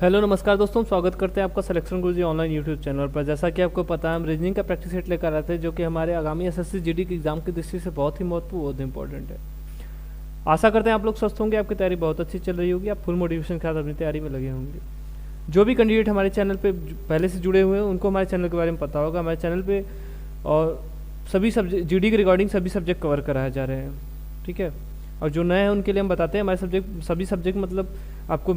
Hello नमस्कार दोस्तों, स्वागत करते हैं आपका सिलेक्शन गुरुजी ऑनलाइन यूट्यूब चैनल पर। जैसा कि आपको पता है, हम रीजनिंग का प्रैक्टिस सेट लेकर आते हैं जो कि हमारे आगामी एसएससी जीडी के एग्जाम की दृष्टि से बहुत ही महत्वपूर्ण, बहुत इंपॉर्टेंट है। आशा करते हैं आप लोग स्वस्थ होंगे, आपकी तैयारी बहुत अच्छी चल रही होगी, आप फुल मोटिवेशन के साथ अपनी तैयारी में लगे होंगे। जो भी कैंडिडेट हमारे चैनल पर पहले से जुड़े हुए हैं उनको हमारे चैनल के बारे में पता होगा। हमारे चैनल पर और सभी सब्जेक्ट जीडी के रिगार्डिंग सभी सब्जेक्ट कवर कराए जा रहे हैं, ठीक है। और जो नए हैं उनके लिए हम बताते हैं, हमारे सभी सब्जेक्ट मतलब आपको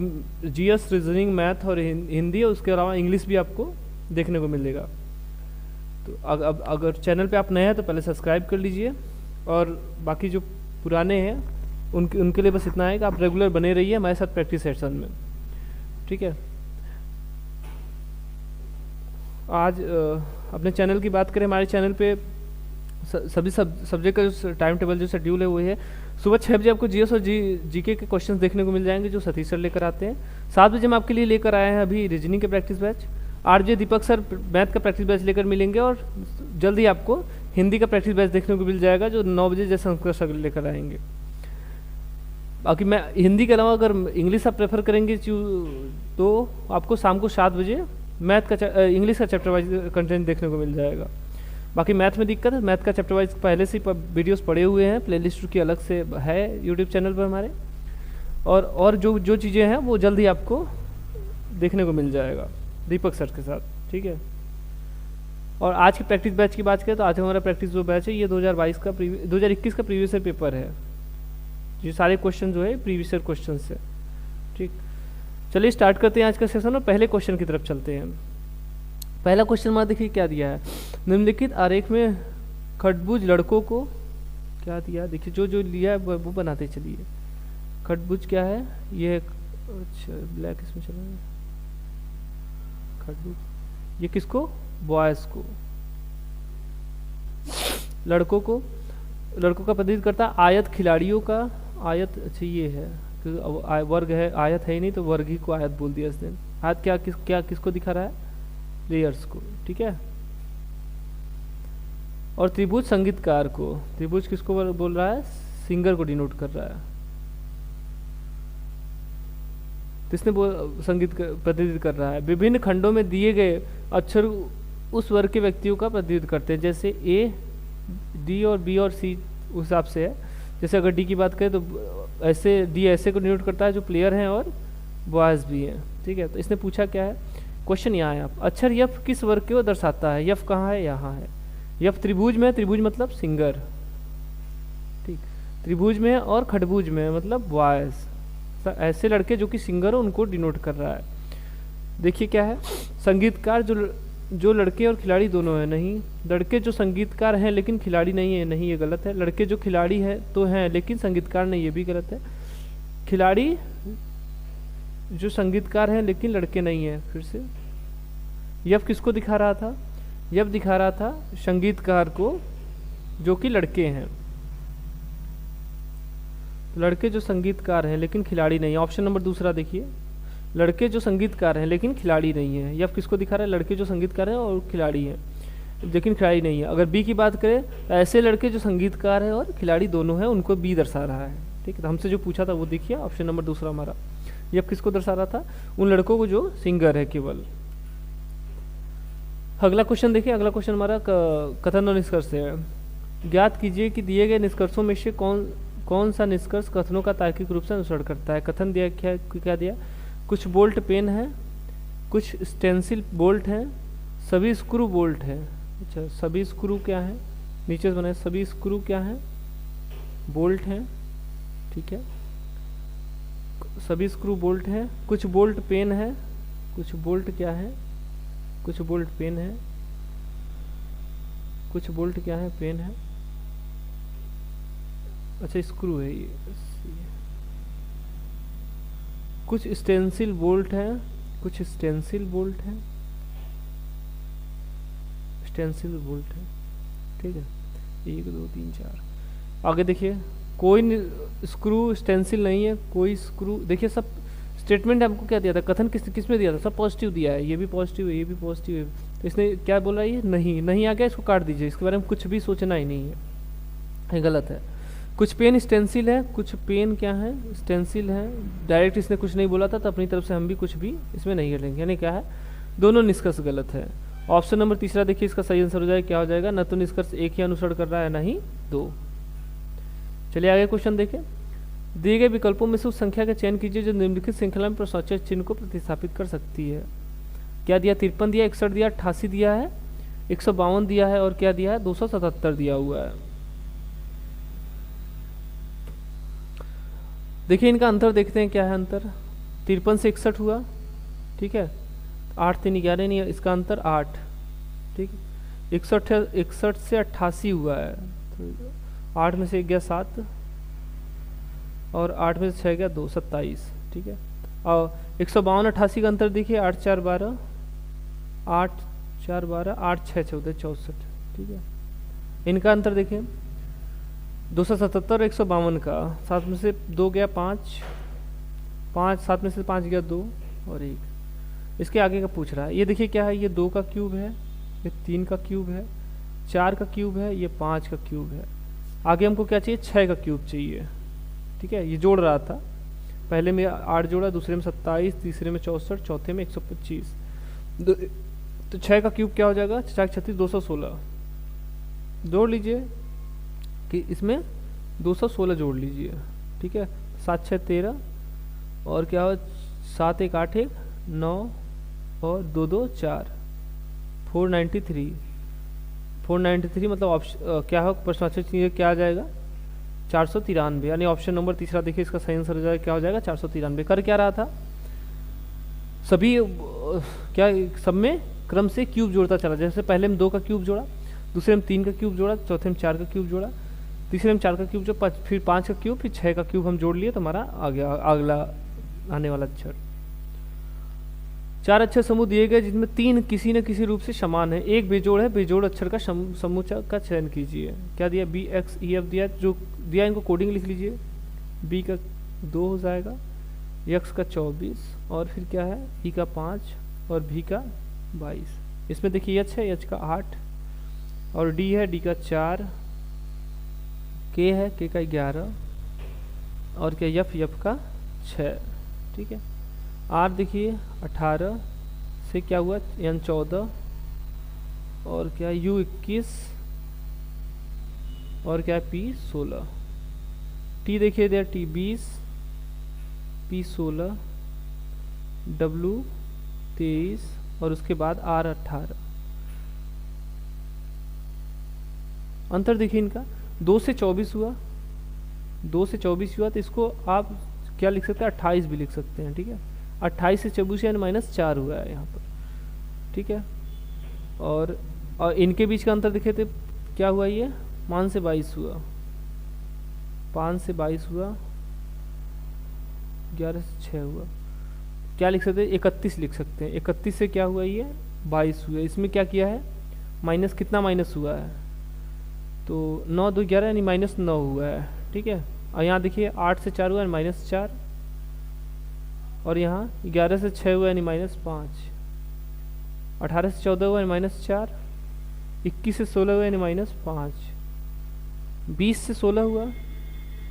जीएस, रीजनिंग, मैथ और हिंदी, और उसके अलावा इंग्लिश भी आपको देखने को मिलेगा। तो अब अगर चैनल पे आप नए हैं तो पहले सब्सक्राइब कर लीजिए, और बाकी जो पुराने हैं उनके लिए बस इतना है कि आप रेगुलर बने रहिए हमारे साथ प्रैक्टिस सेशन में, ठीक है। आज अपने चैनल की बात करें, हमारे चैनल पे सभी सब्जेक्ट का जो टाइम टेबल, जो शेड्यूल है वो है सुबह 6 बजे आपको जीएस और जीके के क्वेश्चंस देखने को मिल जाएंगे जो सतीश सर लेकर आते हैं। 7 बजे हम आपके लिए लेकर आए हैं अभी रीजनिंग के प्रैक्टिस बैच। 8 बजे दीपक सर मैथ का प्रैक्टिस बैच लेकर मिलेंगे, और जल्दी आपको हिंदी का प्रैक्टिस बैच देखने को मिल जाएगा जो 9 बजे जैसे संस्कृत सर लेकर आएंगे। बाकी मैं हिंदी के अलावा अगर इंग्लिश आप प्रेफर करेंगे तो आपको शाम को 7 बजे इंग्लिश का चैप्टर वाइज कंटेंट देखने को मिल जाएगा। बाकी मैथ में दिक्कत है, मैथ का चैप्टर वाइज पहले से वीडियोस पड़े हुए हैं, प्लेलिस्ट की अलग से है यूट्यूब चैनल पर हमारे, और जो चीज़ें हैं वो जल्दी आपको देखने को मिल जाएगा दीपक सर के साथ, ठीक है। और आज की प्रैक्टिस बैच की बात करें तो आज हमारा प्रैक्टिस जो बैच है ये 2021 का प्रीवियस ईयर पेपर है। ये सारे क्वेश्चन जो है प्रीवियस ईयर क्वेश्चन से, ठीक। चलिए स्टार्ट करते हैं आज का सेशन और पहले क्वेश्चन की तरफ चलते हैं। पहला क्वेश्चन हमारा देखिए क्या दिया है। निम्नलिखित आरेख में खटभुज लड़कों को क्या दिया, देखिए जो लिया है वो बनाते चलिए। खटभुज क्या है, ये अच्छा ब्लैक इसमें चला है। खटभुज ये किसको, बॉयज को। लड़कों का प्रतिनिधित्व करता है आयत, खिलाड़ियों का आयत, अच्छा ये है वर्ग है, आयत है ही नहीं तो वर्ग ही को आयत बोल दिया इसने। आयत क्या किसको दिखा रहा है, प्लेयर्स को, ठीक है। और त्रिभुज संगीतकार को, त्रिभुज किसको बोल रहा है, सिंगर को डिनोट कर रहा है। किसने संगीत प्रतिनिधित्व कर रहा है। विभिन्न खंडों में दिए गए अक्षर उस वर्ग के व्यक्तियों का प्रतिनिधित्व करते हैं, जैसे ए, डी और बी और सी उस हिसाब से है। जैसे अगर डी की बात करें तो ऐसे डी ऐसे को डिनोट करता है जो प्लेयर हैं और बॉयज भी हैं, ठीक है। तो इसने पूछा क्या है, क्वेश्चन यहाँ है आप, अक्षर यफ किस वर्ग को दर्शाता है। यफ कहाँ है, यहाँ है। यफ त्रिभुज में, त्रिभुज मतलब सिंगर, ठीक। त्रिभुज में और खटभुज में मतलब बॉयज, ऐसे लड़के जो कि सिंगर हो उनको डिनोट कर रहा है। देखिए क्या है, संगीतकार जो लड़के और खिलाड़ी दोनों हैं, नहीं। लड़के जो संगीतकार हैं लेकिन खिलाड़ी नहीं है, नहीं, ये गलत है। लड़के जो खिलाड़ी है तो हैं लेकिन संगीतकार नहीं, ये भी गलत है। खिलाड़ी जो संगीतकार हैं लेकिन लड़के नहीं हैं, फिर से। यफ किसको दिखा रहा था, यफ दिखा रहा था संगीतकार को जो कि लड़के हैं। लड़के जो संगीतकार हैं लेकिन खिलाड़ी नहीं है। ऑप्शन नंबर दूसरा देखिए, लड़के जो संगीतकार हैं लेकिन खिलाड़ी नहीं है। यफ किसको दिखा रहा है, लड़के जो संगीतकार हैं और खिलाड़ी हैं लेकिन खिलाड़ी नहीं है। अगर बी की बात करें तो ऐसे लड़के जो संगीतकार हैं और खिलाड़ी दोनों हैं उनको बी दर्शा रहा है, ठीक है। तो हमसे जो पूछा था वो देखिए, ऑप्शन नंबर दूसरा हमारा। यह किसको दर्शा रहा था, उन लड़कों को जो सिंगर है केवल। अगला क्वेश्चन देखिए, अगला क्वेश्चन हमारा कथन और निष्कर्ष से है। ज्ञात कीजिए कि दिए गए निष्कर्षों में से कौन सा निष्कर्ष कथनों का तार्किक रूप से अनुसरण करता है। कथन दिया क्या दिया, कुछ बोल्ट पेन है, कुछ स्टेंसिल बोल्ट हैं, सभी स्क्रू बोल्ट है। अच्छा, सभी स्क्रू क्या है, नीचे से बनाए, सभी स्क्रू क्या है, बोल्ट हैं, ठीक है। सभी स्क्रू बोल्ट हैं, कुछ बोल्ट पेन है, कुछ बोल्ट क्या है, कुछ बोल्ट पेन है, कुछ बोल्ट क्या है, पेन है। अच्छा स्क्रू है ये। कुछ स्टेंसिल बोल्ट है, कुछ स्टेंसिल बोल्ट है, स्टेंसिल बोल्ट है, ठीक है। 1 2 3 4। आगे देखिए, कोई स्क्रू स्टेंसिल नहीं है, कोई स्क्रू, देखिए सब स्टेटमेंट हमको क्या दिया था, कथन किस में दिया था, सब पॉजिटिव दिया है। ये भी पॉजिटिव है, ये भी पॉजिटिव है। तो इसने क्या बोला, ये नहीं आ गया, इसको काट दीजिए, इसके बारे में कुछ भी सोचना ही नहीं है, ये गलत है। कुछ पेन स्टेंसिल है, कुछ पेन क्या है, स्टेंसिल है। डायरेक्ट इसने कुछ नहीं बोला था तो अपनी तरफ से हम भी कुछ भी इसमें नहीं करेंगे, यानी क्या है, दोनों निष्कर्ष गलत है। ऑप्शन नंबर तीसरा देखिए इसका सही आंसर हो जाएगा, क्या हो जाएगा, न तो निष्कर्ष एक ही अनुसरण कर रहा है, न ही दो। चलिए आगे क्वेश्चन देखें। दिए गए विकल्पों में से उस संख्या का चयन कीजिए जो निम्नलिखित श्रृंखला में प्रश्नवाचक चिन्ह को प्रतिस्थापित कर सकती है। क्या दिया, 53 दिया, 61 दिया, 88 दिया है, 152 दिया है, और क्या दिया है, 277 दिया हुआ है। देखिए इनका अंतर देखते हैं, क्या है अंतर। 53 से 61 हुआ, ठीक है, 8 3 11 नहीं है, इसका अंतर 8, ठीक है। 61 से 88 हुआ है, तो 8 में से 1 गया 7, और 8 में से 6 गया 2, 27, ठीक है। और 152 88 का अंतर देखिए, 8 4 12, 8 4 12, 8 6 14 64, ठीक है। इनका अंतर देखिए 277 और 152 का, 7 में से 2 गया 5, 7 में से 5 गया 2 और 1। इसके आगे का पूछ रहा है, ये देखिए क्या है, ये 2 का क्यूब है, ये 3 का क्यूब है, 4 का क्यूब है, ये 5 का क्यूब है। आगे हमको क्या चाहिए, 6 का क्यूब चाहिए, ठीक है। ये जोड़ रहा था, पहले में 8 जोड़ा, दूसरे में 27, तीसरे में 64, चौथे में 125, तो 6 का क्यूब क्या हो जाएगा, 4 36 216। जोड़ लीजिए कि इसमें 216 जोड़ लीजिए, ठीक है। 7 6 13, और क्या हो, 7 1 8 1 9, और 2 2 4, 493 मतलब ऑप्शन क्या हो, प्रश्नवाचक चिन्ह क्या आ जाएगा, 493, यानी ऑप्शन नंबर तीसरा देखिए इसका सही आंसर हो जाएगा, क्या हो जाएगा, 493। कर क्या रहा था, सभी क्या सब में क्रम से क्यूब जोड़ता चला, जैसे पहले में 2 का क्यूब जोड़ा, दूसरे में 3 का क्यूब जोड़ा, चौथे में 4 का क्यूब जोड़ा, तीसरे में 4 का क्यूब जोड़ा, फिर 5 का क्यूब, फिर 6 का क्यूब हम जोड़ लिए, तो हमारा आ गया अगला आने वाला अक्षर। 4 अक्षर समूह दिए गए जिनमें 3 किसी न किसी रूप से समान है, एक बेजोड़ है, बेजोड़ अक्षर का समूह का चयन कीजिए। क्या दिया, बी एक्स ई एफ दिया, जो दिया इनको कोडिंग लिख लीजिए। बी का 2 हो जाएगा, एक्स का 24, और फिर क्या है, ई का 5 और भी का 22। इसमें देखिए एच है, एच का 8, और डी है, डी का 4, के है, के का 11, और क्या एफ का 6, ठीक है। आर देखिए 18 से क्या हुआ, एन 14, और क्या यू 21, और क्या पी 16। टी देखिए दिया, टी 20, पी 16, डब्लू 23, और उसके बाद आर 18। अंतर देखिए इनका, 2 से 24 हुआ, 2 से 24 हुआ, तो इसको आप क्या लिख सकते हैं, 28 भी लिख सकते हैं, ठीक है। 28 से 24 यानी -4 हुआ है यहाँ पर, ठीक है। और इनके बीच का अंतर देखे तो क्या हुआ, ये 5 से 22 हुआ, 5 से 22 हुआ, 11 से 6 हुआ, क्या लिख सकते हैं, 31 लिख सकते हैं। 31 से क्या हुआ, ये 22 हुआ, इसमें क्या किया है, माइनस कितना माइनस हुआ है, तो 9 2 11 यानी -9 हुआ है, ठीक है। और यहाँ देखिए 8 से 4 हुआ यानी -4, और यहाँ 11 से 6 हुआ यानी -5, 18 से 14 हुआ यानी -4, 21 से 16 हुआ यानी -5, 20 से 16 हुआ,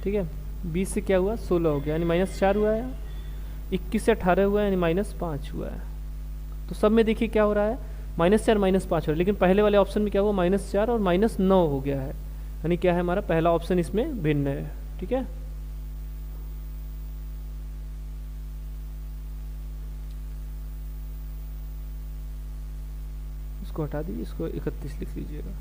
ठीक है, 20 से क्या हुआ, 16 हो गया यानी -4 हुआ है, 21 से 18 हुआ यानी -5 हुआ है। तो सब में देखिए क्या हो रहा है, -4 -5 हो रहा है, लेकिन पहले वाले ऑप्शन में क्या हुआ, -4 और -9 हो गया है, यानी क्या है, हमारा पहला ऑप्शन इसमें भिन्न है, ठीक है। इसको हटा दीजिए, इसको 31 लिख लीजिएगा।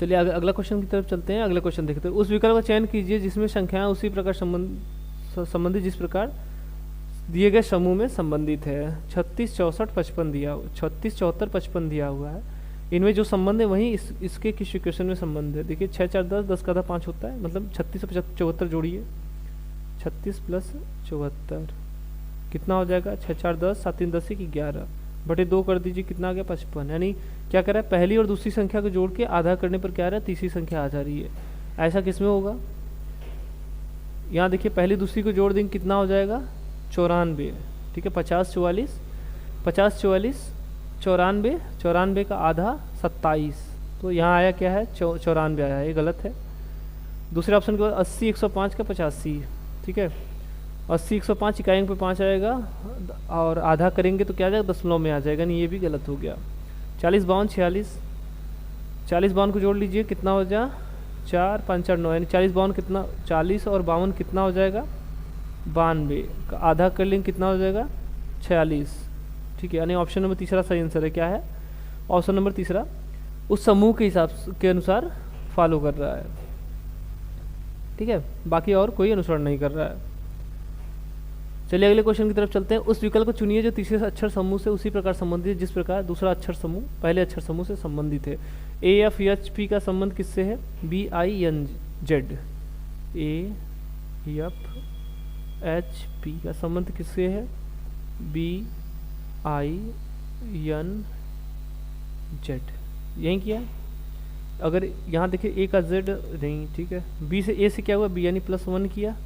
चलिए अगला क्वेश्चन की तरफ चलते हैं। अगला क्वेश्चन देखते हैं, उस विकल्प का चयन कीजिए जिसमें संख्याएं उसी प्रकार संबंधित जिस प्रकार दिए गए समूह में संबंधित है। 36 64 55 दिया, 36 74 55 दिया हुआ है, इनमें जो संबंध है वही इसके किस इक्वेशन में संबंध है। देखिए 6 4 10, 10 का आधा 5 होता है, मतलब 36 से 74 जोड़िए, 36 + 74 कितना हो जाएगा, 6 4 10, 7 3 10 की 11 बटे 2 कर दीजिए, कितना आ गया 55। यानी क्या कर रहा है, पहली और दूसरी संख्या को जोड़ के आधा करने पर क्या आ रहा है, तीसरी संख्या आ जा रही है। ऐसा किसमें होगा, यहाँ देखिए पहली दूसरी को जोड़ देंगे, कितना हो जाएगा 94, ठीक है। 50 44 50 44 94, 94 का आधा 27, तो यहाँ आया क्या है 94 आया है, ये गलत है। दूसरे ऑप्शन के बाद 80 105 का 85, ठीक है। 80 105 इकाई अंक पे 5 आएगा और आधा करेंगे तो क्या आ जाएगा दशमलव में आ जाएगा, नहीं ये भी गलत हो गया। 40 52 46, 40 52 को जोड़ लीजिए कितना हो जाए 4 5 4 9, यानी 40 52 कितना 40 और 52 कितना हो जाएगा 92, आधा कर लेंगे कितना हो जाएगा 46, ठीक है। यानी ऑप्शन नंबर तीसरा सही आंसर है। क्या है ऑप्शन नंबर तीसरा उस समूह के हिसाब के अनुसार फॉलो कर रहा है, ठीक है, बाकी और कोई अनुसरण नहीं कर रहा है। चलिए अगले क्वेश्चन की तरफ चलते हैं। उस विकल्प को चुनिए जो तीसरे अक्षर समूह से उसी प्रकार संबंधित है जिस प्रकार दूसरा अक्षर समूह पहले अक्षर समूह से संबंधित है। ए एफ एच पी का संबंध किससे है, B I N Z, A F H P का संबंध किससे है, बी आई एन जेड, यही किया। अगर यहाँ देखिए ए का जेड नहीं, ठीक है, बी से ए से क्या हुआ बी यानी +1 किया,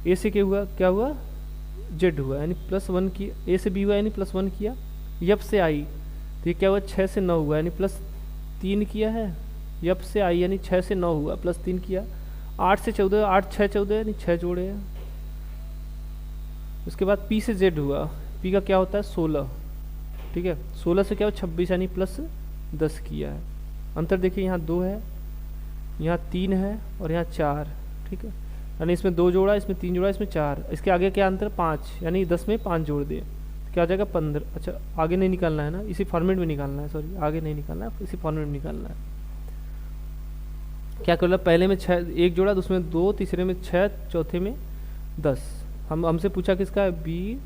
ए से क्या हुआ जेड हुआ यानी +1 की, ए से बी हुआ यानी +1 किया। यप से आई तो ये क्या हुआ 6 से 9 हुआ यानी +3 किया है। यप से आई यानी 6 से 9 हुआ +3 किया। 8 से 14 8 6 14 यानी 6 जोड़े हैं। उसके बाद पी से जेड हुआ, पी का क्या होता है 16, ठीक है, 16 से क्या हुआ 26 यानी +10 किया है। अंतर देखिए यहाँ 2 है, यहाँ 3 है और यहाँ 4, ठीक है, यानी इसमें 2 जोड़ा, इसमें 3 जोड़ा, इसमें 4, इसके आगे क्या अंतर 5, यानी 10 में 5 जोड़ दिए तो क्या हो जाएगा 15। अच्छा आगे नहीं निकालना है ना, इसी फॉर्मेट में निकालना है, सॉरी आगे नहीं निकालना है, इसी फॉर्मेट में निकालना है। क्या कर पहले में 6 1 जोड़ा, दूसरे में 2, तीसरे में 6, चौथे में 10। हमसे पूछा किसका है, बी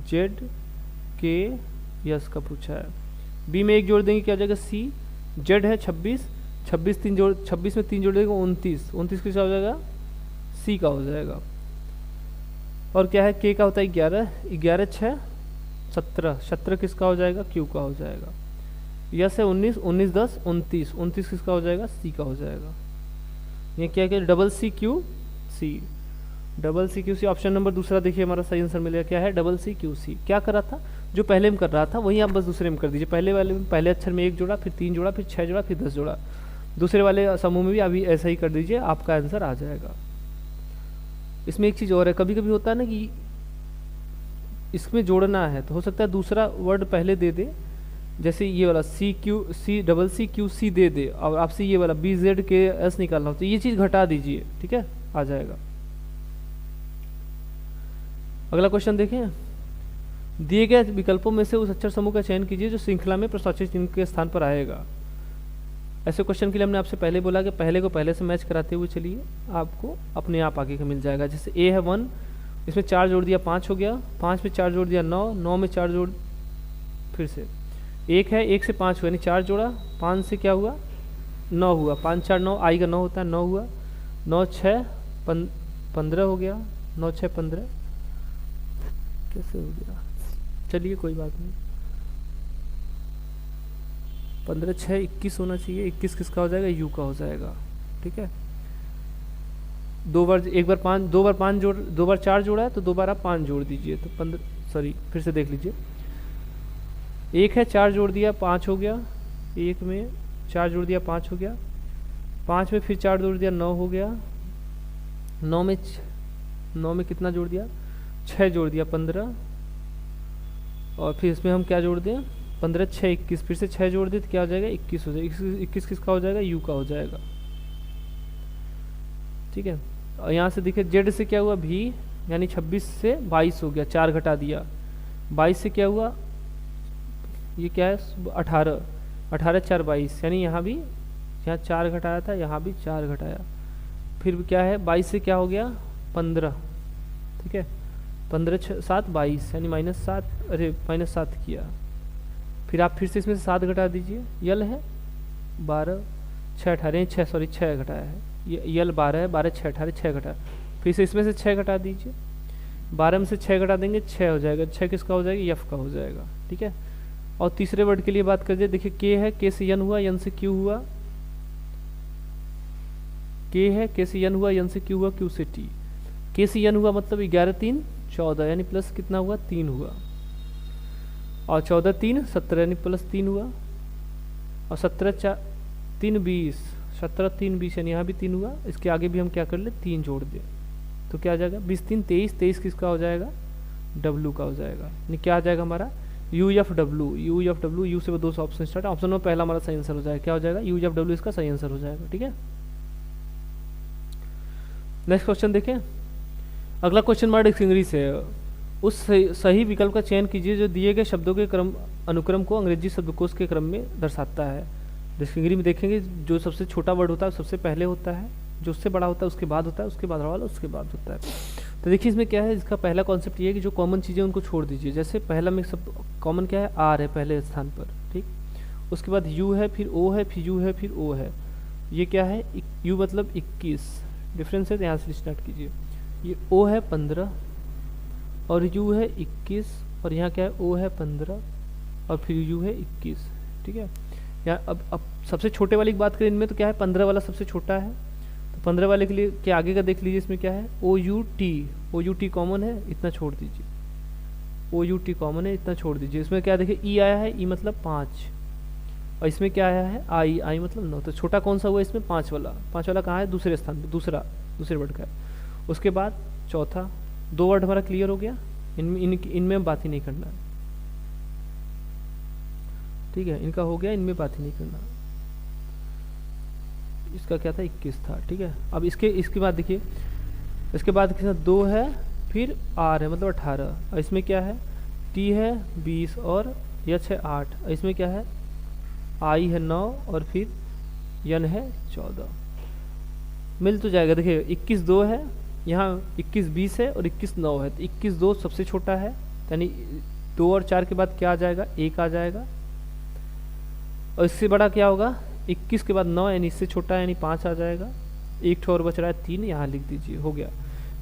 जेड के यस का पूछा है। बी में 1 जोड़ देंगे क्या हो जाएगा सी, जेड है 26, 26 में 3 जोड़ देंगे 29, 29 किसका हो जाएगा सी का हो जाएगा। और क्या है के का होता है 11, 11 6 17, 17 किसका हो जाएगा क्यू का हो जाएगा। यस है 19, 19 10 29, 29 किसका हो जाएगा सी का हो जाएगा। ये क्या है double C Q C, double C Q C. Option number दूसरा देखिए हमारा सही आंसर मिलेगा। क्या है डबल सी क्यू सी। क्या कर रहा था जो पहले में कर रहा था वही आप बस दूसरे में कर दीजिए। पहले वाले में पहले अक्षर में 1 जोड़ा, फिर 3 जोड़ा, फिर 6 जोड़ा, फिर 10 जोड़ा। दूसरे वाले समूह में भी अभी ऐसा ही कर दीजिए, आपका आंसर आ जाएगा। इसमें एक चीज़ और है, कभी कभी होता है ना कि इसमें जोड़ना है तो हो सकता है दूसरा वर्ड पहले दे दे, जैसे ये वाला C Q C double C Q C दे दे और आपसे ये वाला बी जेड के एस निकालना हो तो ये चीज़ घटा दीजिए, ठीक है, आ जाएगा। अगला क्वेश्चन देखें। दिए गए विकल्पों में से उस अक्षर समूह का चयन कीजिए जो श्रृंखला में प्रश्नवाचक चिन्ह के स्थान पर आएगा। ऐसे क्वेश्चन के लिए हमने आपसे पहले बोला कि पहले को पहले से मैच कराते हुए चलिए, आपको अपने आप आगे का मिल जाएगा। जैसे ए है 1, इसमें 4 जोड़ दिया 5 हो गया, 5 में 4 जोड़ दिया 9, 9 में 4 जोड़ फिर से 1 है, 1 से 5 हुआ यानी 4 जोड़ा, 5 से क्या हुआ 9 हुआ, 5 4 9 आई का 9 होता है 9 हुआ, 9 6 15 हो गया, 9 6 15 कैसे हो गया, चलिए कोई बात नहीं, 15 6 21 होना चाहिए, 21 किसका हो जाएगा यू का हो जाएगा, ठीक है। दो बार 4 जोड़ा है तो 2 बार आप 5 जोड़ दीजिए तो 15, सॉरी फिर से देख लीजिए, 1 है 4 जोड़ दिया 5 हो गया, 1 में 4 जोड़ दिया 5 हो गया, 5 में फिर 4 जोड़ दिया 9 हो गया, 9 में कितना जोड़ दिया 6 जोड़ दिया 15, और फिर इसमें हम क्या जोड़ दें 15 6 21, फिर से 6 जोड़ दें तो क्या हो जाएगा 21 हो जाएगा, 21 किसका हो जाएगा यू का हो जाएगा, ठीक है। और यहाँ से देखिए जेड से क्या हुआ भी, यानी 26 से 22 हो गया, 4 घटा दिया, 22 से क्या हुआ ये क्या है 18, 18 4 22, यानी यहाँ भी यहाँ 4 घटाया था, यहाँ भी 4 घटाया, फिर क्या है 22 से क्या हो गया 15, ठीक है, 15 7 22 यानी -7, अरे -7 किया, फिर आप फिर से इसमें से 7 घटा दीजिए, यल है 12 6 18 6 सॉरी 6 घटाया है, यल 12 है, 12 6 18 6 घटा, फिर से इसमें से 6 घटा दीजिए, 12 में से 6 घटा देंगे 6 हो जाएगा, 6 किसका हो जाएगा यफ का हो जाएगा, ठीक है। और तीसरे वर्ड के लिए बात कर दे, देखिए के है, के से यन हुआ, यन से क्यू हुआ, के है, के से यन हुआ, यन से क्यू हुआ, क्यू से टी, के से यन हुआ मतलब 11 3 14 यानी प्लस कितना हुआ 3 हुआ, और 14 3 17 यानी +3 हुआ, और 17 4 3 20, 17 3 20 यानी यहाँ भी 3 हुआ, इसके आगे भी हम क्या कर ले 3 जोड़ दें तो क्या आ जाएगा 20 3 23, 23 किसका हो जाएगा W का हो जाएगा, यानी क्या आ जाएगा हमारा UFW, UFW, यू से 2 ऑप्शन स्टार्ट, ऑप्शन में पहला हमारा सही आंसर हो जाएगा, क्या हो जाएगा UFW इसका सही आंसर हो जाएगा। ठीक है, नेक्स्ट क्वेश्चन देखें। अगला क्वेश्चन हमारा डिक्शनरी से है। उस सही विकल्प का चयन कीजिए जो दिए गए शब्दों के अनुक्रम को अंग्रेजी शब्दकोश के क्रम में दर्शाता है। डिक्शनरी में देखेंगे जो सबसे छोटा वर्ड होता है सबसे पहले होता है, जो उससे बड़ा होता है उसके बाद होता है, उसके बाद वाला उसके बाद होता है। तो देखिए इसमें क्या है, इसका पहला कॉन्सेप्ट ये है कि जो कॉमन चीज़ें उनको छोड़ दीजिए। जैसे पहला में सब कॉमन क्या है, आर है पहले स्थान पर, ठीक। उसके बाद यू है, फिर ओ है, फिर यू है, फिर ओ है। ये क्या है, यू मतलब 21, डिफरेंस है तो यहाँ से स्टार्ट कीजिए। ये ओ है 15 और यू है 21 और यहाँ क्या है ओ है 15 और फिर यू है 21। ठीक है, यहाँ अब सबसे छोटे वाली की बात करें इनमें तो क्या है 15 वाला सबसे छोटा है, तो 15 वाले के लिए क्या आगे का देख लीजिए। इसमें क्या है ओ यू टी कॉमन है, इतना छोड़ दीजिए। ओ यू टी कॉमन है, इतना छोड़ दीजिए। इसमें क्या देखिए ई आया है, ई मतलब 5 और इसमें क्या आया है आई मतलब 9। तो छोटा कौन सा हुआ इसमें 5 वाला कहाँ है दूसरे स्थान पर, दूसरे वर्ड का है। उसके बाद चौथा, 2 वर्ड हमारा क्लियर हो गया, इनमें हम बात ही नहीं करना। ठीक है, इनका हो गया, इनमें बात ही नहीं करना। इसका क्या था 21 था। ठीक है, अब इसके बाद देखिए, इसके बाद कितना 2 है, फिर आर है मतलब 18 और इसमें क्या है टी है 20 और यच है 8 और इसमें क्या है आई है 9 और फिर यन है 14। मिल तो जाएगा। देखिए 21 2 है, यहाँ 21 20 है और 21 9 है, तो 21 2 सबसे छोटा है, यानी 2 और 4 के बाद क्या आ जाएगा 1 आ जाएगा। और इससे बड़ा क्या होगा 21 के बाद 9 यानी इससे छोटा है, यानी 5 आ जाएगा। एक ठो और बच रहा है 3, यहाँ लिख दीजिए, हो गया।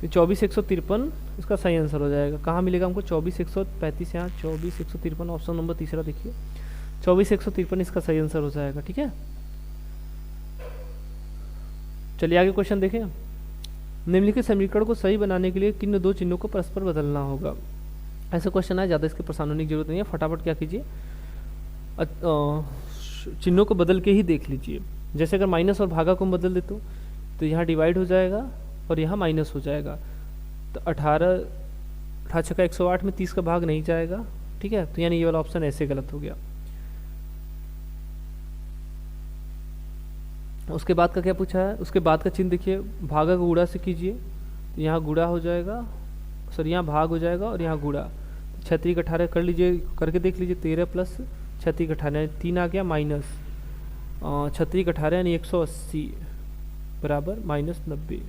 तो 24 153 इसका सही आंसर हो जाएगा। कहाँ मिलेगा हमको 24 135, यहाँ 24 153 ऑप्शन नंबर तीसरा देखिए, 24 153 इसका सही आंसर हो जाएगा। ठीक है, चलिए आगे क्वेश्चन देखें। निम्नलिखित समीकरण को सही बनाने के लिए किन 2 चिन्हों को परस्पर बदलना होगा। ऐसा क्वेश्चन है, ज़्यादा इसके परेशान होने की जरूरत नहीं है, फटाफट क्या कीजिए चिन्हों को बदल के ही देख लीजिए। जैसे अगर माइनस और भागा को हम बदल देते तो यहाँ डिवाइड हो जाएगा और यहाँ माइनस हो जाएगा। तो 18 6 108 में 30 का भाग नहीं जाएगा। ठीक है, तो यानी ये वाला ऑप्शन ऐसे गलत हो गया। उसके बाद का क्या पूछा है, उसके बाद का चिन्ह देखिए, भागा को गुणा से कीजिए, तो यहाँ गुणा हो जाएगा, सॉरी यहाँ भाग हो जाएगा और यहाँ गुणा। 36 18 कर लीजिए, करके देख लीजिए, 13 प्लस 36 18 3 आ गया, माइनस 36 18 यानी 180 बराबर माइनस 90।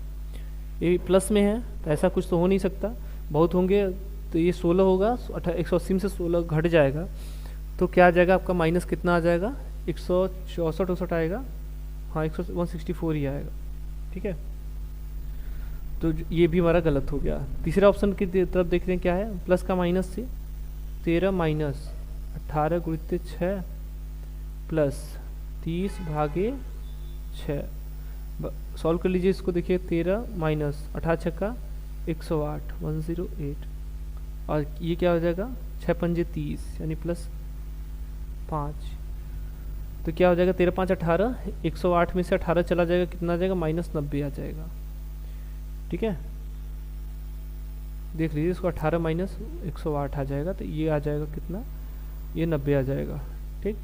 ये प्लस में है तो ऐसा कुछ तो हो नहीं सकता, बहुत होंगे तो ये 16 होगा, 180 में से 16 घट जाएगा तो क्या आ जाएगा आपका माइनस कितना आ जाएगा 164 आएगा, हाँ 164 ही आएगा। ठीक है, तो ये भी हमारा गलत हो गया। तीसरा ऑप्शन की तरफ देख रहे हैं क्या है, प्लस का माइनस से 13 माइनस 18 गुणित 6 प्लस 30 भागे 6। सॉल्व कर लीजिए इसको, देखिए 13 माइनस 18 छक्का 108 108 और ये क्या हो जाएगा 6 पंजे 30 यानी प्लस 5, तो क्या हो जाएगा 13 5 18, 108 में से 18 चला जाएगा, कितना आ जाएगा माइनस 90 आ जाएगा। ठीक है, देख लीजिए इसको 18 माइनस 108 आ जाएगा, तो ये आ जाएगा कितना, ये 90 आ जाएगा। ठीक,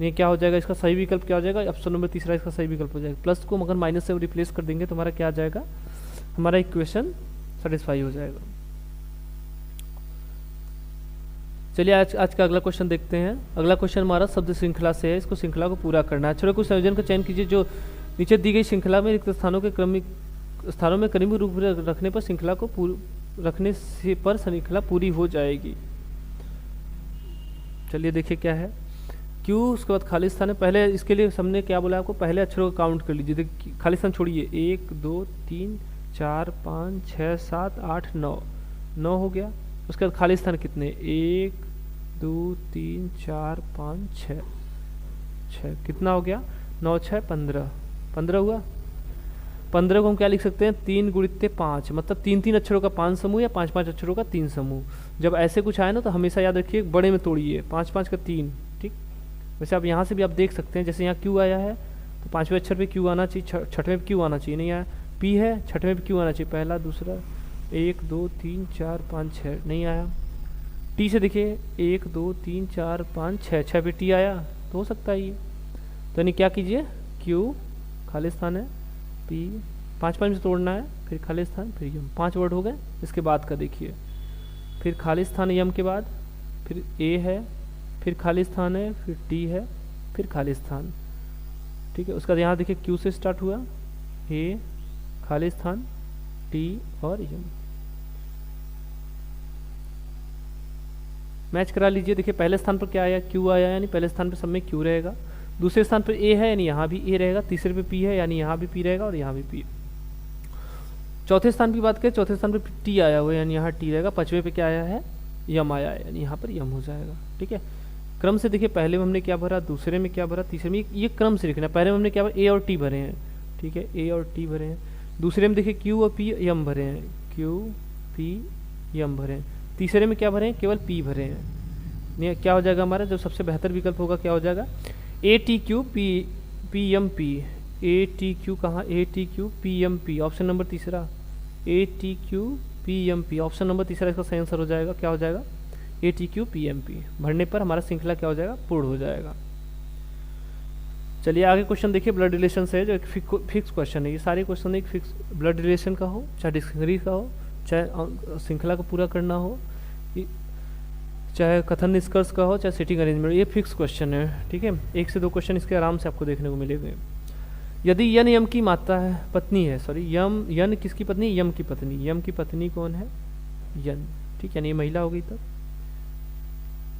ये क्या हो जाएगा, इसका सही विकल्प क्या हो जाएगा, ऑप्शन नंबर तीसरा इसका सही विकल्प हो जाएगा। प्लस को मगर माइनस से रिप्लेस कर देंगे तो हमारा क्या आ जाएगा, हमारा इक्वेशन सेटिस्फाई हो जाएगा। चलिए आज का अगला क्वेश्चन देखते हैं। अगला क्वेश्चन हमारा शब्द श्रृंखला से है, इसको श्रृंखला को पूरा करना है। अक्षरों को संयोजन का चयन कीजिए जो नीचे दी गई श्रृंखला में रिक्त स्थानों के क्रमिक स्थानों में क्रमिक रूप में रखने पर श्रृंखला को रखने से पर श्रृंखला पूरी हो जाएगी। चलिए देखिए क्या है, क्यों, उसके बाद खाली स्थान है। पहले इसके लिए हमने क्या बोला आपको, पहले अक्षरों को काउंट कर लीजिए, देखिए खाली स्थान छोड़िए, 1 2 3 4 5 6 7 8 9 हो गया। उसके बाद खाली स्थान कितने, 1 2 3 4 5 6 कितना हो गया, 9 6 15 हुआ। 15 को हम क्या लिख सकते हैं, 3 गुणित 5, मतलब 3 अक्षरों का 5 समूह या 5 अक्षरों का 3 समूह। जब ऐसे कुछ आए ना तो हमेशा याद रखिए बड़े में तोड़िए, 5 5 का 3, ठीक, वैसे आप यहाँ से भी आप देख सकते हैं, जैसे यहाँ क्यू आया है तो पाँचवें अक्षर पे क्यू आना चाहिए, छठवें पे क्यू आना चाहिए, नहीं आया। पी है, छठवें पे क्यू आना चाहिए, पहला दूसरा, 1 2 3 4 5 6, नहीं आया। टी से देखिए 1 2 3 4 5 6, 6 पे टी आया तो हो सकता है ये। तो यानी क्या कीजिए, क्यू खाली स्थान है, पी 5 5 में तोड़ना है, फिर खाली स्थान, फिर यम, 5 वर्ड हो गए। इसके बाद का देखिए, फिर खाली स्थान यम के बाद, फिर ए है, फिर खाली स्थान है, फिर टी है, फिर खाली स्थान, ठीक है। उसका यहाँ देखिए क्यू से स्टार्ट हुआ, ए खाली स्थान टी और यम। मैच करा लीजिए, देखिए पहले स्थान पर क्या आया, क्यू आया, यानी पहले स्थान पर सब में क्यू रहेगा। दूसरे स्थान पर ए है यानी यहाँ भी ए रहेगा। तीसरे पे पी है यानी यहाँ भी पी रहेगा और यहाँ भी पी। चौथे स्थान की बात करें, चौथे स्थान पर टी आया हुआ है यानी यहाँ टी रहेगा। पांचवें पे क्या आया है, यम आया है यानी यहाँ पर यम हो जाएगा, ठीक है। क्रम से देखिए, पहले में हमने क्या भरा, दूसरे में क्या भरा, तीसरे में, ये क्रम से लिखना है। पहले में हमने क्या भरा, ए और टी भरे हैं, ठीक है, ए और टी भरे हैं। दूसरे में देखिए क्यू और पी यम भरे हैं, क्यू पी यम भरे हैं। तीसरे में क्या भरे हैं, केवल पी भरे हैं। नहीं, क्या हो जाएगा हमारा जो सबसे बेहतर विकल्प होगा, क्या हो जाएगा, A T Q P M P. A T Q कहाँ, A T Q P M P, option number तीसरा, A T Q P M P, option number तीसरा इसका सही आंसर हो जाएगा। क्या हो जाएगा, A T Q P M P. भरने पर हमारा श्रृंखला क्या हो जाएगा, पूर्ण हो जाएगा। चलिए आगे क्वेश्चन देखिए, ब्लड रिलेशन से है, जो एक फिक्स क्वेश्चन है। ये सारे क्वेश्चन एक फिक्स ब्लड रिलेशन का हो, चाहे डिक्शनरी का हो, चाहे श्रृंखला को पूरा करना हो, चाहे कथन निष्कर्ष का हो, चाहे सिटिंग अरेंजमेंट, ये फिक्स क्वेश्चन है, ठीक है। 1 से 2 क्वेश्चन इसके आराम से आपको देखने को मिलेंगे। यदि यन यम की माता है, पत्नी है, सॉरी यम, यन किसकी पत्नी, यम की पत्नी। यम की पत्नी कौन है, यन, ठीक है। ये महिला हो गई, तब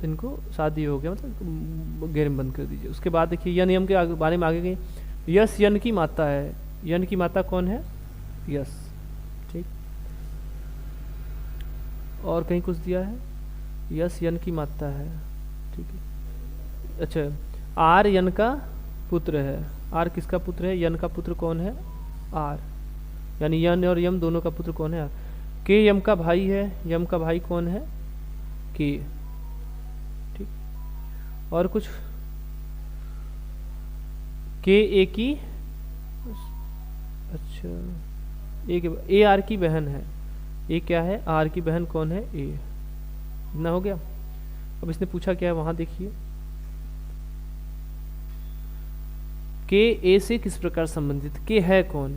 इनको शादी हो गया, मतलब गैर बंद कर दीजिए। उसके बाद देखिए यन यम के बारे में आगे गए, यस यन की माता है। यन की माता कौन है, यस, ठीक। और कहीं कुछ दिया है, यस यन की माता है, ठीक है। अच्छा, आर यन का पुत्र है। आर किसका पुत्र है, यन का पुत्र कौन है, आर, यानी यन और यम दोनों का पुत्र कौन है, आर। के यम का भाई है, यम का भाई कौन है, के, ठीक। और कुछ, के ए की, अच्छा, ए आर की बहन है। ए क्या है, आर की बहन कौन है, ए, इतना हो गया। अब इसने पूछा क्या है, वहां देखिए, के ए से किस प्रकार संबंधित, के है कौन।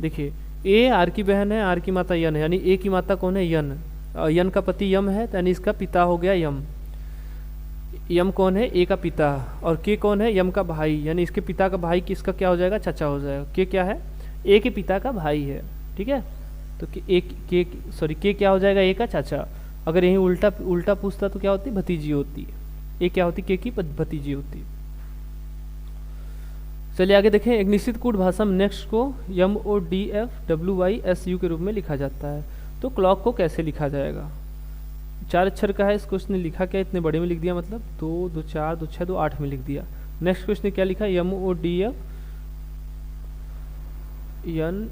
देखिए ए आर की बहन है, आर की माता यन है, यानी ए की माता कौन है, यन। यन का पति यम है, यानी इसका पिता हो गया यम। यम कौन है, ए का पिता। और के कौन है, यम का भाई, यानी इसके पिता का भाई किसका क्या हो जाएगा, चाचा हो जाएगा। के क्या है, ए के पिता का भाई है, ठीक है। तो के क्या हो जाएगा, ए का चाचा। अगर यही उल्टा पूछता तो क्या होती, भतीजी होती। ए क्या होती, के की भतीजी होती। चलिए आगे देखें, एक निश्चित कूट भाषा में नेक्स्ट को M O D F W Y S U के रूप में लिखा जाता है। तो क्लॉक को कैसे लिखा जाएगा, 4 अक्षर का है। इसको उसने लिखा क्या, इतने बड़े में लिख दिया, मतलब 2 2 4 2 6 2 8 में लिख दिया। नेक्स्ट क्वेश्चन ने क्या लिखा, M O D F N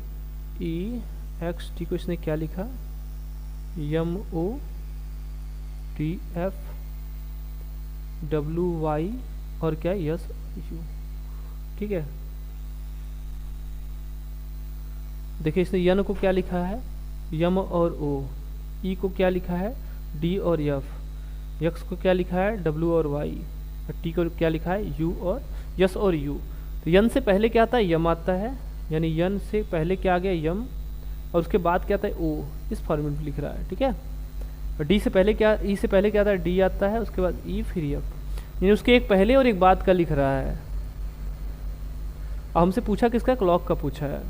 E X T को इसने क्या लिखा, M O D F W Y और क्या यस यू, ठीक है। देखिए इसने यन को क्या लिखा है, यम और ओ। ई को क्या लिखा है, डी और एफ। यक्स को क्या लिखा है, डब्ल्यू और वाई। और टी को क्या लिखा है, यू और यस और यू। तो यन से पहले क्या आता है, यम आता है, यानी यन से पहले क्या आ गया, यम, और उसके बाद क्या आता है, ओ। इस फॉर्मेट में लिख रहा है, ठीक है। और डी से पहले क्या, ई से पहले क्या आता है, डी आता है, उसके बाद ई फिर एफ, यानी उसके एक पहले और एक बाद का लिख रहा है। अब हमसे पूछा किसका, क्लॉक का पूछा है।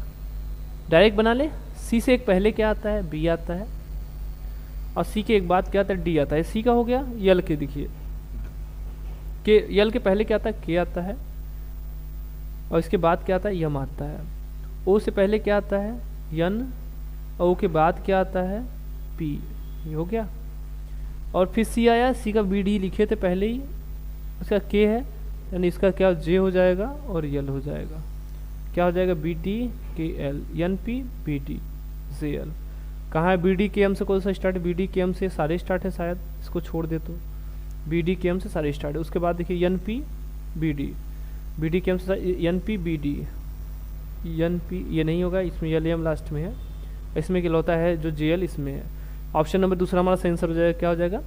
डायरेक्ट बना ले, सी से एक पहले क्या आता है, बी आता है, और सी के एक बाद क्या आता है, डी आता है। सी का हो गया। यल के देखिए, के यल के पहले क्या आता है, के आता है, और इसके बाद क्या आता है, यम आता है। ओ से पहले क्या आता है, यन, और ओ के बाद क्या आता है, पी। ये हो गया। और फिर सी आया, सी का बी डी लिखे थे पहले ही, उसका के है, यानी इसका क्या जे हो जाएगा और यल हो जाएगा। क्या हो जाएगा, B T K L, N P B T J L. कहाँ है, बी डी के एम से कौन सा स्टार्ट है, बी डी के एम से सारे स्टार्ट है, शायद इसको छोड़ दे तो बी डी के एम से सारे स्टार्ट है। उसके बाद देखिए N P B D, B D K M N P B D, N P ये नहीं होगा, इसमें एल एम लास्ट में है, इसमें इकलौता है जो जे एल इसमें है। ऑप्शन नंबर दूसरा हमारा सही आंसर हो जाएगा, क्या हो जाएगा,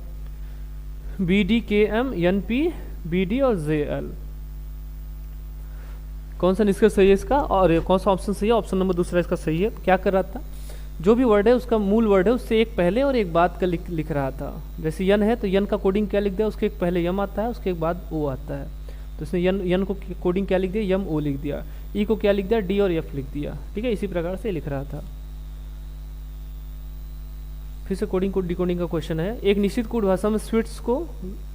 B D K M N P B D और जे एल। कौन सा निष्कर्ष सही है इसका, और कौन सा ऑप्शन सही है, ऑप्शन नंबर दूसरा इसका सही है। क्या कर रहा था, जो भी वर्ड है उसका मूल वर्ड है उससे एक पहले और एक बाद का लिख रहा था। जैसे यन है तो यन का कोडिंग क्या लिख दिया, उसके एक पहले यम आता है, उसके एक बाद ओ आता है, तो इसने यन को कोडिंग क्या लिख दिया, यम ओ लिख दिया। ई को क्या लिख दिया, डी और एफ लिख दिया। ठीक है, इसी प्रकार से लिख रहा था। फिर से कोडिंग को डिकोडिंग का क्वेश्चन है। एक निश्चित कोड भाषा में स्वीट्स को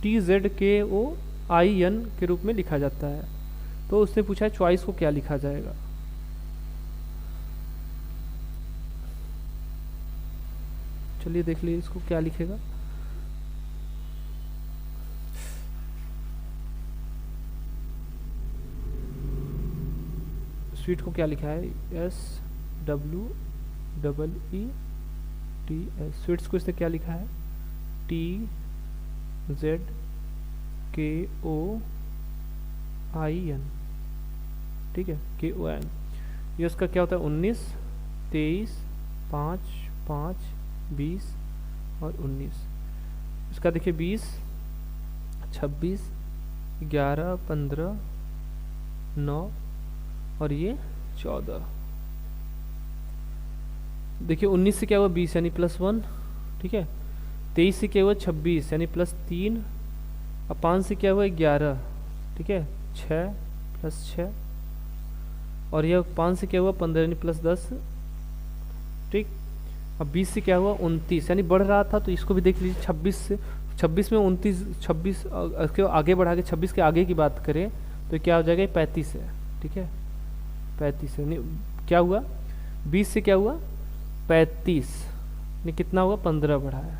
टी जेड के ओ आई एन के रूप में लिखा जाता है, तो उसने पूछा है चॉइस को क्या लिखा जाएगा। चलिए देख लीजिए इसको क्या लिखेगा। स्वीट को क्या लिखा है, S W double E T S. Sweets को इसने क्या लिखा है, टी जेड के ओ आई एन। ठीक है, के ओ एन। ये उसका क्या होता है, 19, 23, 5, 5, 20 और 19। इसका देखिए 20, 26, 11, 15, 9 और ये 14। देखिए 19 से क्या हुआ 20 यानी +1। ठीक है, 23 से क्या हुआ 26 यानी +3, अब 5 से क्या हुआ 11। ठीक है, 6 + 6 और यह 5 से क्या हुआ 15 यानी +10। ठीक, अब 20 से क्या हुआ 29 यानी बढ़ रहा था, तो इसको भी देख लीजिए। 26 में 29, 26 के आगे बढ़ा के 26 के आगे की बात करें तो क्या हो जाएगा, 35 है। ठीक है, 35 यानी क्या हुआ, 20 से क्या हुआ 35 यानी कितना हुआ 15 बढ़ा है।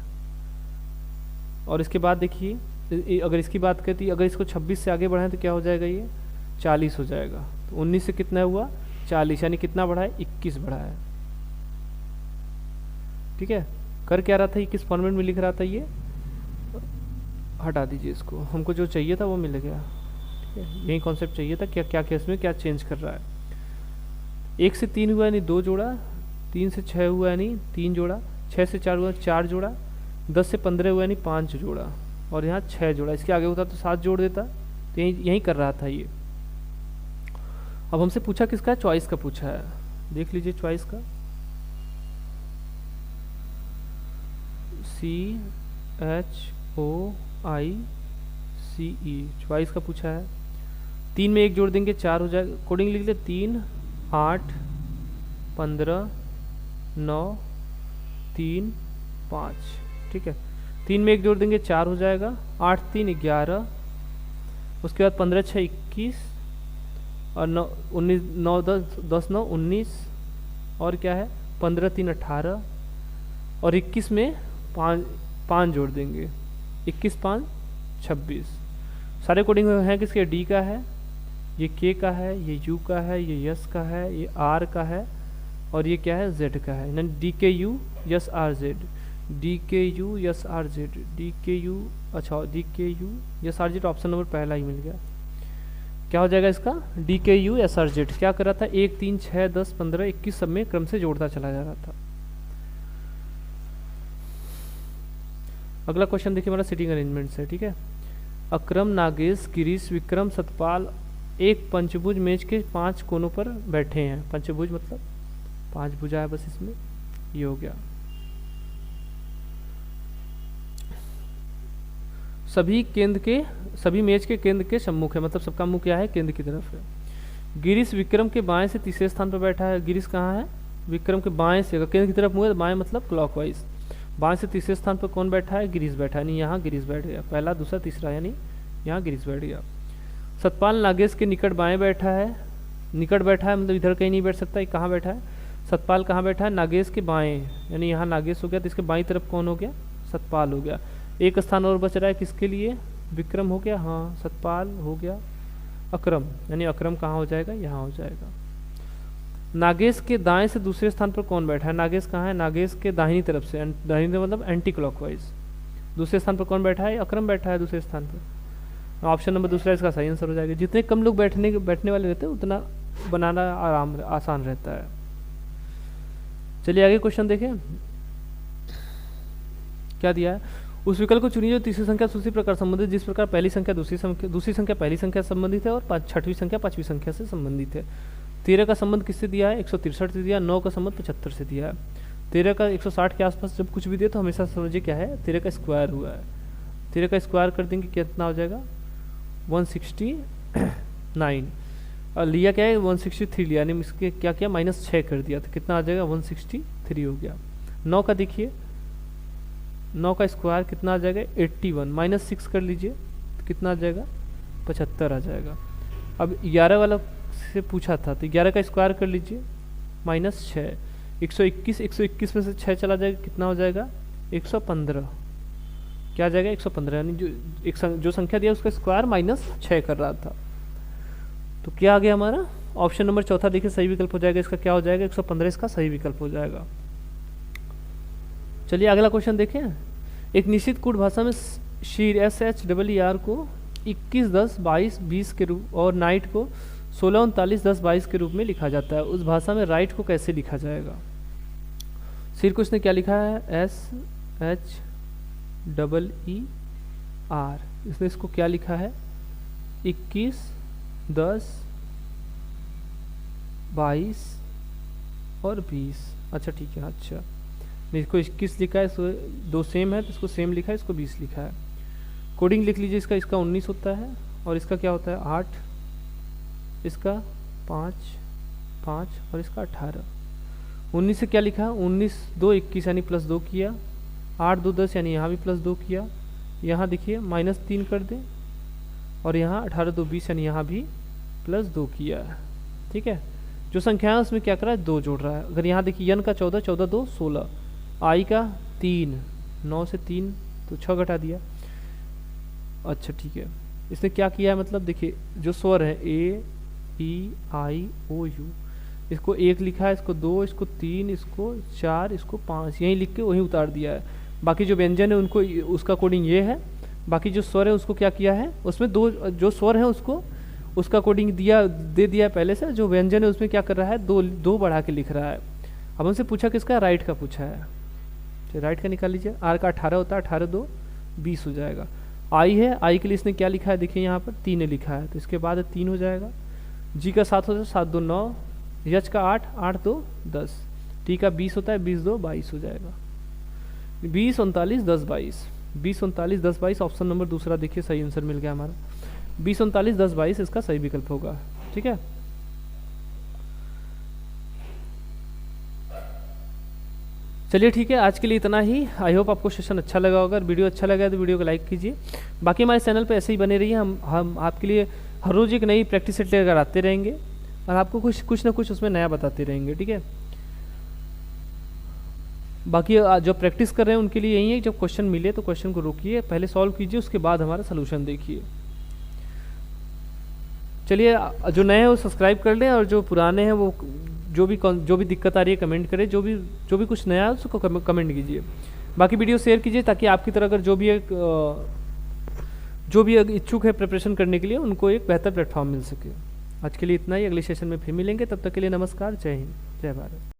और इसके बाद देखिए अगर इसकी बात करती, अगर इसको 26 से आगे बढ़ाएं तो क्या हो जाएगा, ये 40 हो जाएगा। तो 19 से कितना हुआ 40 यानी कितना बढ़ा है, 21 बढ़ा है। ठीक है, कर क्या रहा था, ये किस फॉर्मेट में लिख रहा था, ये हटा दीजिए इसको, हमको जो चाहिए था वो मिल गया। ठीक है, यही कॉन्सेप्ट चाहिए था, क्या क्या केस में क्या चेंज कर रहा है। 1 से 3 हुआ यानी 2 जोड़ा, 3 से 6 हुआ यानी 3 जोड़ा, 6 से 4 हुआ 4 जोड़ा, 10 से 15 हुआ यानी 5 जोड़ा और यहाँ 6 जोड़ा। इसके आगे होता तो 7 जोड़ देता, तो यही कर रहा था ये। अब हमसे पूछा किसका, चॉइस का पूछा है। देख लीजिए चॉइस का, CHOICE चॉइस का पूछा है। 3 में 1 जोड़ देंगे 4 हो जाएगा, कोडिंग लिख ले 3, 8, 15, 9, 3, 5। ठीक है, 3 में 1 जोड़ देंगे 4 हो जाएगा, 8, 3, 11, उसके बाद 15, 6, 21 और 9, 19, 9, 10, 9, 19 और क्या है 15, 3, 18 और 21 में 5 जोड़ देंगे, 21, 5, 26। सारे कोडिंग हैं किसके, डी का है, ये के का है, ये यू का है, ये यस का है, ये आर का है और ये क्या है जेड का है। यानी D K U S R Z, D K U S R Z, D K U, अच्छा D K U S R Z, option number पहला ही मिल गया। क्या हो जाएगा इसका, D K U S R Z. क्या कर रहा था, 1, 3, 6, 10, 15, 21 सब में क्रम से जोड़ता चला जा रहा था। अगला क्वेश्चन देखिए हमारा सिटिंग अरेंजमेंट से। ठीक है, अक्रम, नागेश, गिरीश, विक्रम, सतपाल एक पंचभुज मेज के 5 कोनों पर बैठे हैं। पंचभुज मतलब 5 भुजा है बस इसमें, ये हो गया। सभी मेज के केंद्र के सम्मुख है, मतलब सबका मुंह क्या है, केंद्र की तरफ है। गिरीश विक्रम के बाएं से तीसरे स्थान पर बैठा है। गिरीश कहाँ है, विक्रम के बाएं से, अगर केंद्र की तरफ मुंह है तो बाएं मतलब क्लॉकवाइज। बाएं से तीसरे स्थान पर कौन बैठा है, गिरीश बैठा है, यानी यहाँ गिरीश बैठ गया, पहला दूसरा तीसरा यानी यहाँ गिरीश बैठ गया। सतपाल नागेश के निकट बाएं बैठा है, निकट बैठा है मतलब इधर कहीं नहीं बैठ सकता, ये कहाँ बैठा है, सतपाल कहाँ बैठा है, नागेश के बाएं, यानी यहाँ नागेश हो गया तो इसके बाईं तरफ कौन हो गया, सतपाल हो गया। एक स्थान और बच रहा है किसके लिए, विक्रम हो गया, हाँ सतपाल हो गया। अक्रम, यानी अक्रम कहाँ हो जाएगा, यहाँ हो जाएगा। नागेश के दाएं से दूसरे स्थान पर कौन बैठा है, नागेश कहाँ है, नागेश के दाहिनी तरफ से, दाहिनी तरफ मतलब एंटी क्लॉकवाइज। दूसरे स्थान पर कौन बैठा है, अक्रम बैठा है दूसरे स्थान पर। ऑप्शन नंबर दूसरा इसका सही आंसर हो जाएगा। जितने कम लोग बैठने वाले रहते हैं उतना बनाना आसान रहता है। चलिए आगे क्वेश्चन देखें क्या दिया है। उस विकल्प को चुनिए जो तीसरी संख्या दूसरी प्रकार संबंधित, जिस प्रकार पहली संख्या दूसरी संख्या पहली संख्या से संबंधित है और छठवीं संख्या पांचवी संख्या से संबंधित है। 13 का संबंध किससे दिया है? 163 से दिया। 9 का संबंध 75 से दिया है। 13 का 160 के आसपास जब कुछ भी दिया तो हमेशा समझिए क्या है, 13 का स्क्वायर हुआ है। 13 का स्क्वायर कर देंगे कितना हो जाएगा? 169। और लिया क्या है? 163 लिया, यानी इसके क्या किया? -6 कर दिया तो कितना आ जाएगा? 163 हो गया। 9 का देखिए, 9 का स्क्वायर कितना आ जाएगा? 81। -6 कर लीजिए तो कितना आ जाएगा? 75 आ जाएगा। अब 11 वाला से पूछा था तो 11 का स्क्वायर कर लीजिए -6। 121 में से 6 चला जाएगा कितना हो जाएगा? 115। क्या आ जाएगा? 115, यानी जो संख्या दिया उसका स्क्वायर -6 कर रहा था। तो क्या आ गया हमारा? ऑप्शन नंबर चौथा देखिए सही विकल्प हो जाएगा। इसका क्या हो जाएगा? 115 इसका सही विकल्प हो जाएगा। चलिए अगला क्वेश्चन देखें। एक निश्चित कूट भाषा में शीर SHEER को 21, 10, 22, 20 के रूप और नाइट को 16, 39, 10, 22 के रूप में लिखा जाता है। उस भाषा में राइट को कैसे लिखा जाएगा? शीर को इसने क्या लिखा है? SHEER। इसने इसको क्या लिखा है? 21, 10, 22 और 20। अच्छा ठीक है। अच्छा इसको 21 लिखा है, इसको दो सेम है तो इसको सेम लिखा है, इसको 20 लिखा है। कोडिंग लिख लीजिए। इसका 19 होता है और इसका क्या होता है? 8, इसका 5, 5 और इसका 18। 19 से क्या लिखा? 19, 2, 21 यानी +2 किया। 8, 2, 10 यानी यहाँ भी +2 किया। यहाँ देखिए -3 कर दें और यहाँ 18, 2, 20 यानी यहाँ भी +2 किया। ठीक है। जो संख्या है उसमें क्या कर रहा है? 2 जोड़ रहा है। अगर यहाँ देखिए n का 14, 14, 2, 16, i का 3, 9 से 3 तो 6 घटा दिया। अच्छा ठीक है। इसने क्या किया है? मतलब देखिए जो स्वर है A, E, I, O, U, इसको 1 लिखा है, इसको 2, इसको 3, इसको 4, इसको 5, यहीं लिख के वहीं उतार दिया है। बाकी जो व्यंजन है उनको उसका कोडिंग ये है। बाकी जो स्वर है उसको क्या किया है? उसमें जो स्वर है उसको उसका कोडिंग दे दिया पहले से। जो व्यंजन है उसमें क्या कर रहा है? दो बढ़ा के लिख रहा है। अब हमसे पूछा किसका? राइट का पूछा है। तो राइट का निकाल लीजिए। R का 18 होता है, 18, 2, 20 हो जाएगा। I है, I के लिए इसने क्या लिखा है? देखिए यहाँ पर 3 लिखा है तो इसके बाद 3 हो जाएगा। G का 7 होता है, 7, 2, 9। H का 8, 8, 2, 10। T का 20 होता है, 20, 2, 22 हो जाएगा। 20, 39, 10, 22। 20, 39, 10, 22 ऑप्शन नंबर दूसरा देखिए सही आंसर मिल गया हमारा। 20, 39, 10, 22 इसका सही विकल्प होगा। ठीक है। चलिए ठीक है, आज के लिए इतना ही। आई होप आपको सेशन अच्छा लगा होगा। अगर वीडियो अच्छा लगा तो वीडियो को लाइक कीजिए। बाकी हमारे चैनल पे ऐसे ही बने रहिए। हम आपके लिए हर रोज़ एक नई प्रैक्टिस सेट लेकर आते रहेंगे और आपको कुछ ना कुछ उसमें नया बताते रहेंगे। ठीक है। बाकी जो प्रैक्टिस कर रहे हैं उनके लिए यही है, जब क्वेश्चन मिले तो क्वेश्चन को रोकिए, पहले सॉल्व कीजिए, उसके बाद हमारा सोल्यूशन देखिए। चलिए जो नए हैं वो सब्सक्राइब कर लें और जो पुराने हैं वो जो भी दिक्कत आ रही है कमेंट करें। जो भी कुछ नया है उसको कमेंट कीजिए। बाकी वीडियो शेयर कीजिए ताकि आपकी तरह अगर जो भी इच्छुक है प्रिपरेशन करने के लिए उनको एक बेहतर प्लेटफॉर्म मिल सके। आज के लिए इतना ही। अगले सेशन में फिर मिलेंगे। तब तक के लिए नमस्कार। जय हिंद, जय भारत।